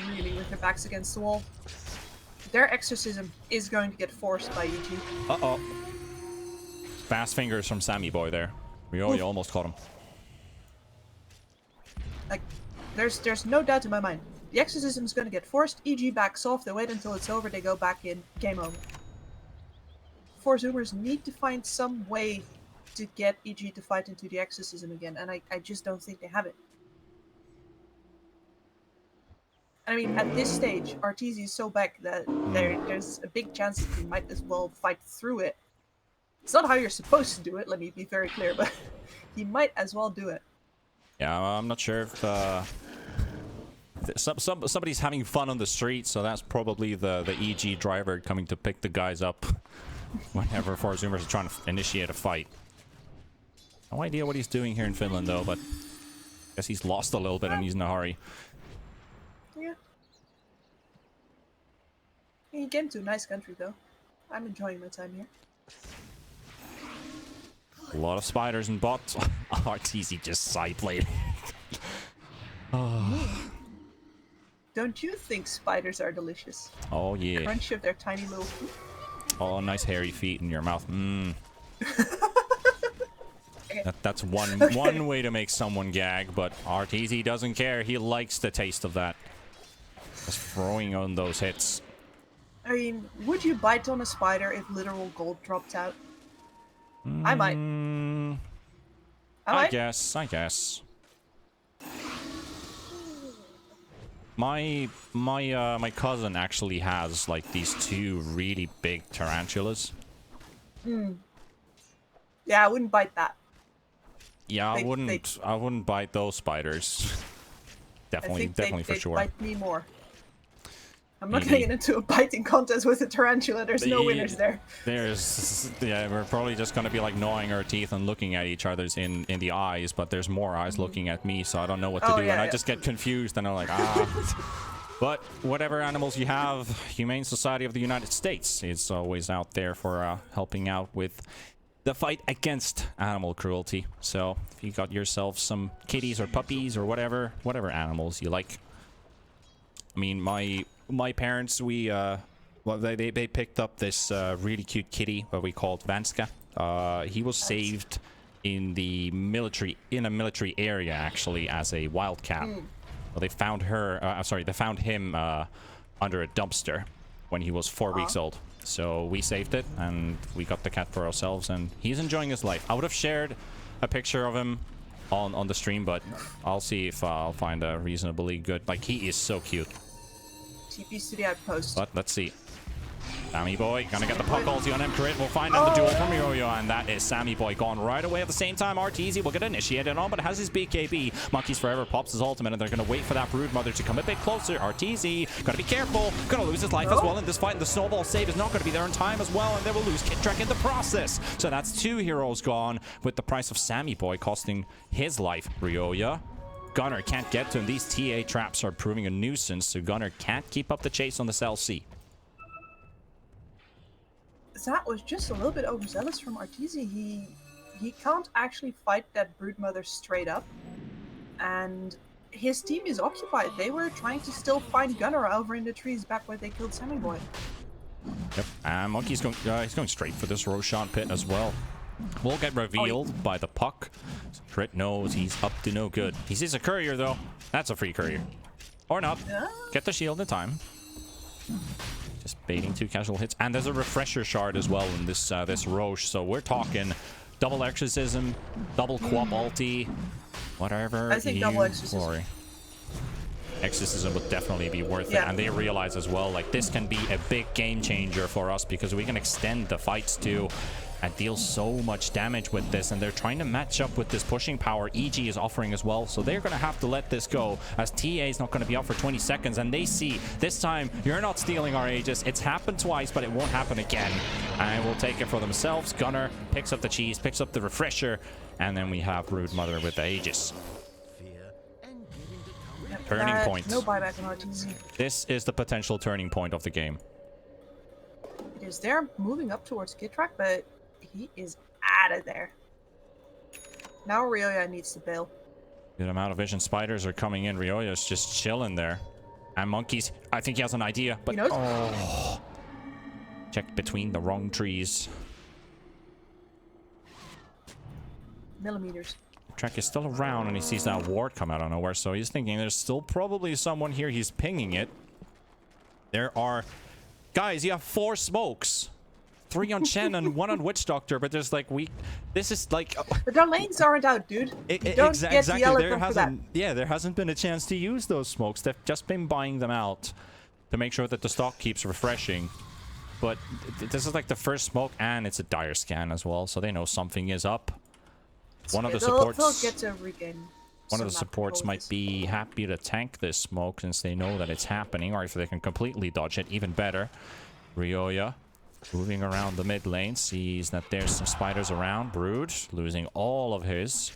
really with their backs against the wall. Their exorcism is going to get forced by EG. Uh-oh. Fast fingers from Sammy Boy there. You almost caught him. Like, there's no doubt in my mind. The exorcism is going to get forced. EG backs off. They wait until it's over. They go back in. Game over. 4Zoomers need to find some way to get EG to fight into the exorcism again, and I just don't think they have it. I mean, at this stage, Arteezy is so back that there's a big chance that he might as well fight through it. It's not how you're supposed to do it, let me be very clear, but he might as well do it. Yeah, I'm not sure if somebody's having fun on the street, so that's probably the EG driver coming to pick the guys up whenever 4Zoomers are trying to initiate a fight. No idea what he's doing here in Finland, though, but I guess he's lost a little bit and he's in a hurry. Yeah. He came to a nice country, though. I'm enjoying my time here. A lot of spiders and bots. Arteezy just side played. Don't you think spiders are delicious? Oh, yeah. Crunch of their tiny little feet. Oh, nice hairy feet in your mouth. Mmm. That's one way to make someone gag, but Arteezy doesn't care. He likes the taste of that. Just throwing on those hits. I mean, would you bite on a spider if literal gold dropped out? I might. I guess. My cousin actually has like these 2 really big tarantulas. Yeah, I wouldn't bite that. Yeah, I wouldn't bite those spiders. Definitely for they'd sure. bite me more. I'm not getting into a biting contest with a tarantula. There's no winners there. We're probably just gonna be like gnawing our teeth and looking at each other's in the eyes, but there's more eyes looking at me, so I don't know what to do, and I just get confused, and I'm like, But whatever animals you have, Humane Society of the United States is always out there for helping out with the fight against animal cruelty. So if you got yourself some kitties or puppies or whatever animals you like. I mean, my parents, they picked up this really cute kitty that we called Vanska. He was saved in a military area actually as a wildcat. Well, they found him under a dumpster when he was 4 weeks old. So we saved it and we got the cat for ourselves, and he's enjoying his life. I would have shared a picture of him on the stream, but I'll see if I'll find a reasonably good. Like, he is so cute. TP's to the outpost. But let's see. Sammy Boy gonna get the puck ulti on him. Crit will find out the duel from Yo-Yo, and that is Sammy Boy gone right away. At the same time, Arteezy will get initiated on, but has his BKB. Monkeys Forever pops his ultimate, and they're gonna wait for that Broodmother to come a bit closer. Arteezy gotta be careful. Gonna lose his life as well in this fight. And the snowball save is not gonna be there in time as well, and they will lose Kitrak in the process. So that's 2 heroes gone, with the price of Sammy Boy costing his life. Ryoya. Gunnar can't get to him. These TA traps are proving a nuisance, so Gunnar can't keep up the chase on this LC. That was just a little bit overzealous from Arteezy. He can't actually fight that Broodmother straight up, and his team is occupied. They were trying to still find Gunnar over in the trees back where they killed Sammy Boy. Yep, and Monkey's going. He's going straight for this Roshan pit as well. will get revealed by the puck. Crit knows he's up to no good. He sees a courier though. That's a free courier. Or not. Get the shield in time. Just baiting 2 casual hits. And there's a refresher shard as well in this this Roche. So we're talking double exorcism, double quap ulti, whatever. I think double exorcism. Glory. Exorcism would definitely be worth it, and they realize as well, like, this can be a big game changer for us because we can extend the fights too and deal so much damage with this, and they're trying to match up with this pushing power EG is offering as well, so they're going to have to let this go as TA is not going to be up for 20 seconds, and they see this time you're not stealing our Aegis. It's happened twice, but it won't happen again, and we'll take it for themselves. Gunner picks up the cheese, picks up the refresher, and then we have Brood Mother with the Aegis. Turning point. No buyback on RTZ. This is the potential turning point of the game. Because they're moving up towards Kid Track, but he is out of there. Now Ryoya needs to bail. Good amount of vision spiders are coming in. Ryoya's just chilling there. And Monkeys, I think he has an idea, but oh, checked between the wrong trees. Millimeters. Track is still around and he sees that ward come out of nowhere, so he's thinking there's still probably someone here. He's pinging it. There are guys, you have 4 smokes, 3 on Chen and 1 on Witch Doctor, but there's like this is like but their lanes aren't out, dude. Exactly. There hasn't been a chance to use those smokes. They've just been buying them out to make sure that the stock keeps refreshing. But this is like the first smoke, and it's a dire scan as well, so they know something is up. One of the supports, they'll get to regain. One of the supports might be happy to tank this smoke since they know that it's happening, or if they can completely dodge it, even better. Ryoya moving around the mid lane, sees that there's some spiders around. Brood losing all of hers.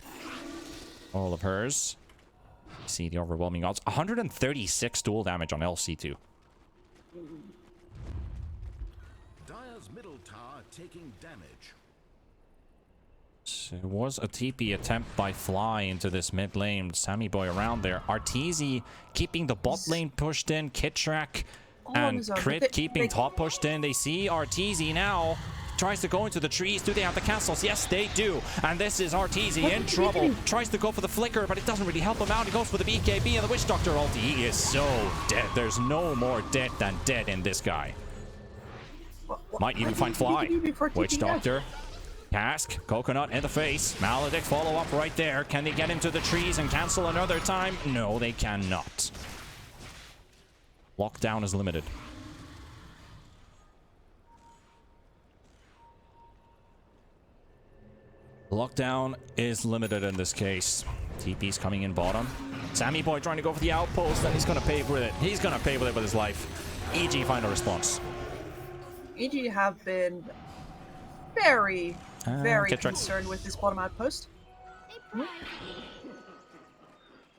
See the overwhelming odds. 136 dual damage on LC2. Dire's middle tower taking damage. It was a TP attempt by Fly into this mid lane. Sammy Boy around there. Arteezy keeping the bot lane pushed in. Kittrack and Crit keeping top pushed in. They see Arteezy now. Tries to go into the trees. Do they have the castles? Yes, they do. And this is Arteezy in trouble. Tries to go for the flicker, but it doesn't really help him out. He goes for the BKB and the Witch Doctor ulti. He is so dead. There's no more dead than dead in this guy. Might even find Fly. Witch Doctor. Cask, Coconut in the face. Maledict follow up right there. Can they get into the trees and cancel another time? No, they cannot. Lockdown is limited. Lockdown is limited in this case. TP's coming in bottom. Sammy Boy trying to go for the outpost, and he's going to pay with it. He's going to pay with it with his life. EG final response. EG have been very concerned with this bottom outpost.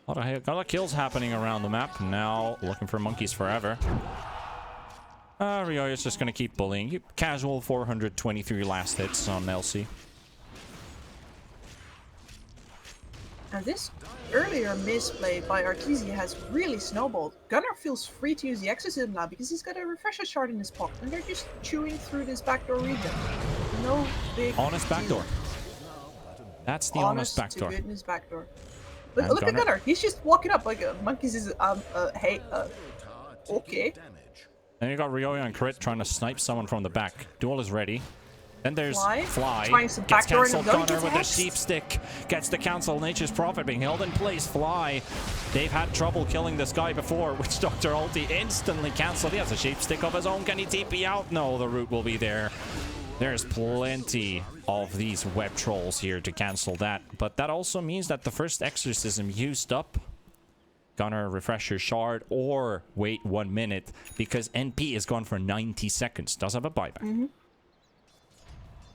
A lot of kills happening around the map. Now looking for Monkeys forever. Ryoya's just going to keep bullying. Casual 423 last hits on LC. Now this earlier misplay by Arteezy has really snowballed. Gunner feels free to use the exorcism now because he's got a refresher shard in his pocket, and they're just chewing through this backdoor region. No big honest backdoor. That's the honest backdoor. To goodness backdoor. Look at Gunner. He's just walking up like Monkeys is hey okay. Then you got Ryoya and Crit trying to snipe someone from the back. Duel is ready. Then there's Fly. Gets cancelled. Gunner with the sheep stick. Gets the cancel. Nature's Prophet being held in place. Fly. They've had trouble killing this guy before. Witch Doctor ulti instantly cancelled. He has a sheep stick of his own. Can he TP out? No, the root will be there. There's plenty of these web trolls here to cancel that. But that also means that the first exorcism used up. Gunner refresher shard or wait 1 minute because NP is gone for 90 seconds. Does have a buyback.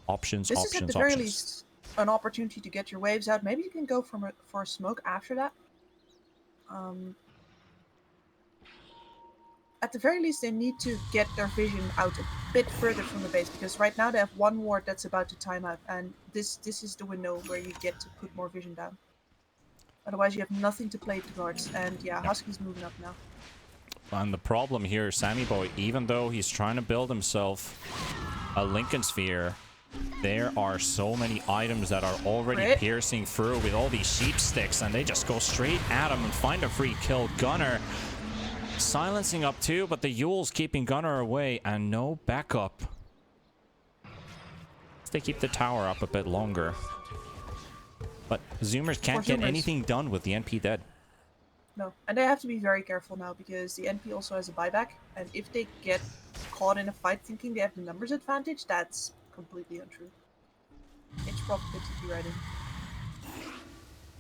Options, this is at the very least an opportunity to get your waves out. Maybe you can go for a smoke after that. At the very least, they need to get their vision out a bit further from the base, because right now they have 1 ward that's about to time out, and this is the window where you get to put more vision down. Otherwise, you have nothing to play towards, and yeah, Husky's moving up now. And the problem here, Sammy Boy, even though he's trying to build himself a Lincoln Sphere, There are so many items that are already Right. piercing through with all these sheep sticks, and they just go straight at him and find a free kill. Gunner silencing up too, but the Yule's keeping Gunner away, and no backup. They keep the tower up a bit longer. But Zoomers can't get anything done with the NP dead. No, and they have to be very careful now because the NP also has a buyback, and if they get caught in a fight thinking they have the numbers advantage, that's completely untrue. It's probably to be right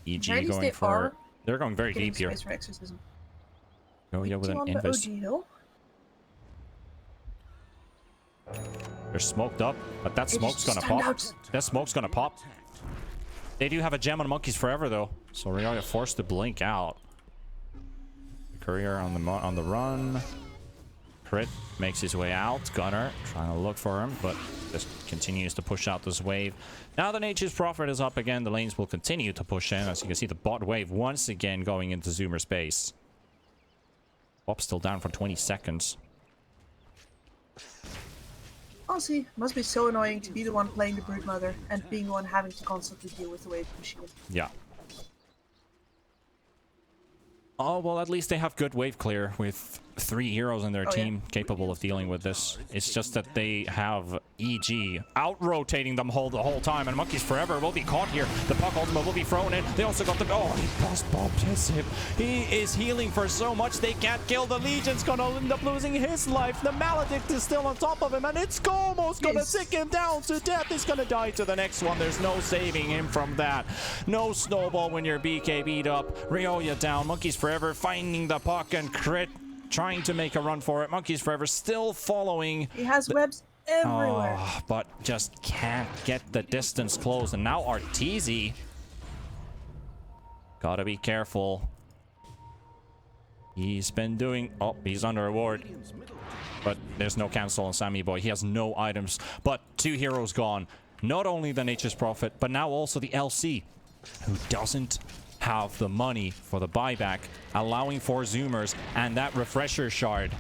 in. EG going for... They're going very deep here. For exorcism. Oh yeah, with an on the invis. OG hill. They're smoked up, but that smoke's gonna pop. That smoke's gonna pop. They do have a gem on Monkeys Forever though, so Rioya forced to blink out. The courier on the run. Crit makes his way out. Gunner trying to look for him, but just continues to push out this wave. Now the Nature's Prophet is up again. The lanes will continue to push in. As you can see, the bot wave once again going into Zoomer space. Bop's still down for 20 seconds. Honestly, must be so annoying to be the one playing the Broodmother and being the one having to constantly deal with the wave pushing it. Yeah. Oh, well, at least they have good wave clear with 3 heroes in their team capable of dealing with this. It's just that they have EG out-rotating them the whole time, and Monkeys Forever will be caught here. The puck ultimate will be thrown in. They also got the... Oh, he bust bombed him. He is healing for so much they can't kill. The Legion's gonna end up losing his life. The Maledict is still on top of him, and it's almost gonna tick him down to death. He's gonna die to the next one. There's no saving him from that. No snowball when you're BK beat up. Rioya down. Monkeys Forever finding the puck, and Crit trying to make a run for it. Monkeys Forever still following. He has webs everywhere. Oh, but just can't get the distance closed. And now Arteezy. Gotta be careful. He's been doing... Oh, he's under a ward. But there's no cancel on Sammy Boy. He has no items. But 2 heroes gone. Not only the Nature's Prophet, but now also the LC, who doesn't have the money for the buyback, allowing 4Zoomers, and that refresher shard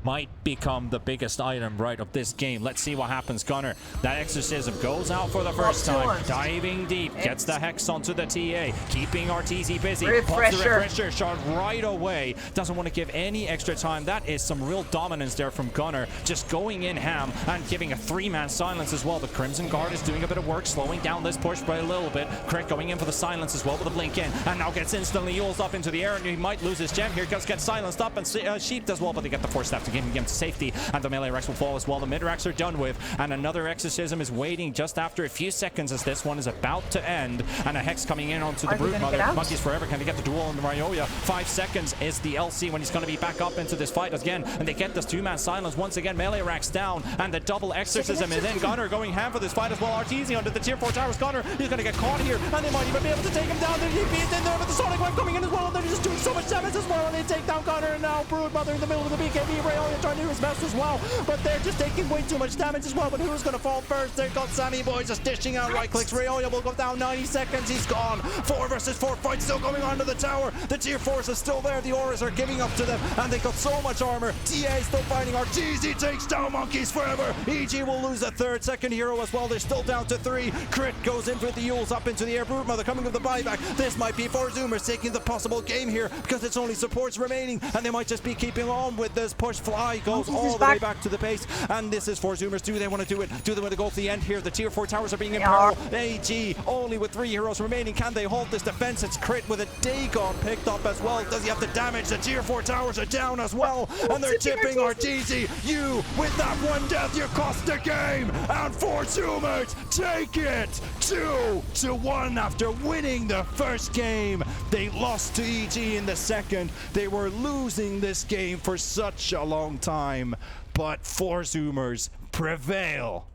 might become the biggest item right of this game. Let's see what happens. Gunner, that exorcism goes out for the first time, diving deep, gets the hex onto the TA, keeping Arteezy busy, pops the refresher shard right away, doesn't want to give any extra time. That is some real dominance there from Gunner, just going in ham and giving a 3-man silence as well. The Crimson Guard is doing a bit of work, slowing down this push by a little bit. Crit going in for the silence as well with a blink in, and now gets instantly Yules up into the air, and he might lose his gem here. Just gets silenced up, and Sheep as well, but they get the 4-step to give him to safety, and the melee Rex will fall as well. The mid-Rex are done with, and another exorcism is waiting just after a few seconds as this one is about to end, and a hex coming in onto the Broodmother. Monkeys Forever, can they get the duel on the Rioya? 5 seconds is the LC when he's going to be back up into this fight again, and they get this 2-man silence once again. Melee Rex down, and the double exorcism is in. Gunner going ham for this fight as well. Arteezy under the tier 4 towers. Gunner, he's going to get caught here, and they might even be able to take him down. He's in there with the Sonic Wave coming in as well, and they're just doing so much damage as well, and they take down Gunner, and now Broodmother in the middle of the BKB. Rioya trying to do his best as well, but they're just taking way too much damage as well. But who's going to fall first? They've got Sammy Boy just dishing out right clicks. Rioya will go down. 90 seconds, he's gone. 4 versus 4 fight still going on to the tower. The tier 4s are still there. The auras are giving up to them, and they've got so much armor. TA is still fighting. Arteezy takes down Monkeys Forever. EG will lose a second hero as well. They're still down to 3. Crit goes in for the Yules up into the air. Broodmother coming with the buyback. This might be 4Zoomers taking the possible game here, because it's only supports remaining, and they might just be keeping on with this push. Fly goes all the way back to the base, and this is 4Zoomers. Do they want to do it? Do they want to go to the end here? The tier 4 towers are being in peril. AG only with 3 heroes remaining. Can they hold this defense? It's Crit with a Dagon picked up as well. Does he have the damage? The tier 4 towers are down as well, and they're tipping Arteezy. You, with that one death, you cost the game, and 4Zoomers take it 2-1 after winning the first game. They lost to EG in the second. They were losing this game for such a long time, but 4Zoomers prevail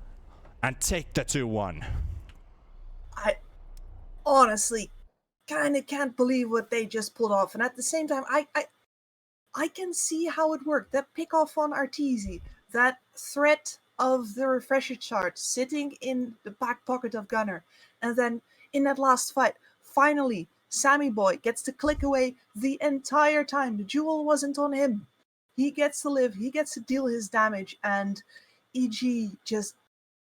and take the 2-1. I honestly kind of can't believe what they just pulled off, and at the same time, I can see how it worked. That pick off on Arteezy, that threat of the refresher chart sitting in the back pocket of Gunner, and then in that last fight, finally, Sammy Boy gets to click away the entire time. The jewel wasn't on him. He gets to live, he gets to deal his damage, and EG just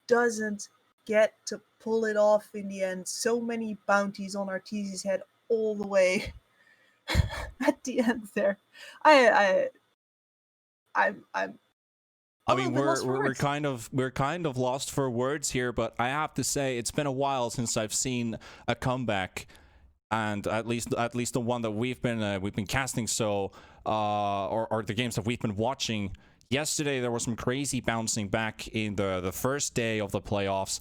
doesn't get to pull it off in the end. So many bounties on Arteezy's head all the way at the end there. I'm I a little mean, bit lost for we're words. kind of lost for words here, but I have to say it's been a while since I've seen a comeback, and at least the one that we've been casting. So, or the games that we've been watching. Yesterday there was some crazy bouncing back in the first day of the playoffs.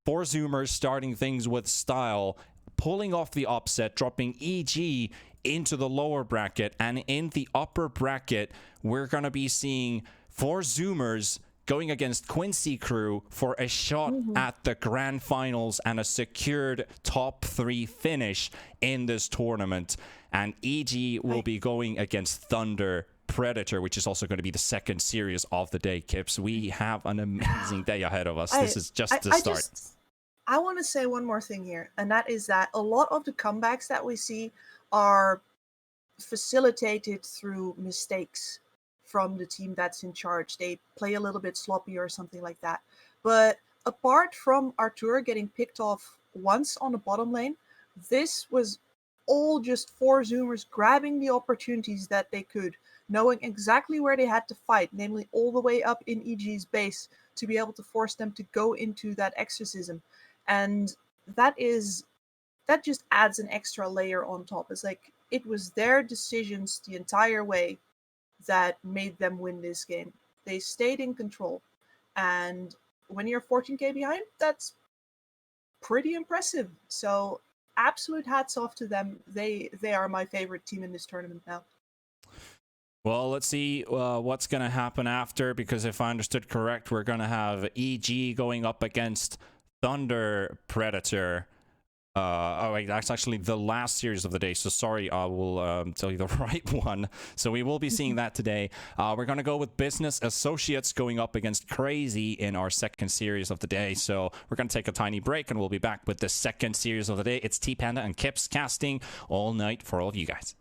4Zoomers starting things with style, pulling off the upset, dropping EG into the lower bracket, and in the upper bracket, we're gonna be seeing 4Zoomers going against Quincy Crew for a shot at the grand finals and a secured top 3 finish in this tournament. And EG will be going against Thunder Predator, which is also going to be the second series of the day, Kips. We have an amazing day ahead of us. This is just the start. I want to say one more thing here, and that is that a lot of the comebacks that we see are facilitated through mistakes from the team that's in charge. They play a little bit sloppy or something like that. But apart from Artur getting picked off once on the bottom lane, this was all just 4Zoomers grabbing the opportunities that they could, knowing exactly where they had to fight, namely all the way up in EG's base to be able to force them to go into that exorcism. And that just adds an extra layer on top. It's like it was their decisions the entire way that made them win this game. They stayed in control. And when you're 14k behind, that's pretty impressive. So absolute hats off to them. They are my favorite team in this tournament now. Well, let's see what's going to happen after, because if I understood correct, we're going to have EG going up against Thunder Predator. Oh wait, that's actually the last series of the day, so sorry, I will tell you the right one. So we will be seeing that today. We're going to go with Business Associates going up against Crazy in our second series of the day. So we're going to take a tiny break, and we'll be back with the second series of the day. It's T-Panda and Kips casting all night for all of you guys.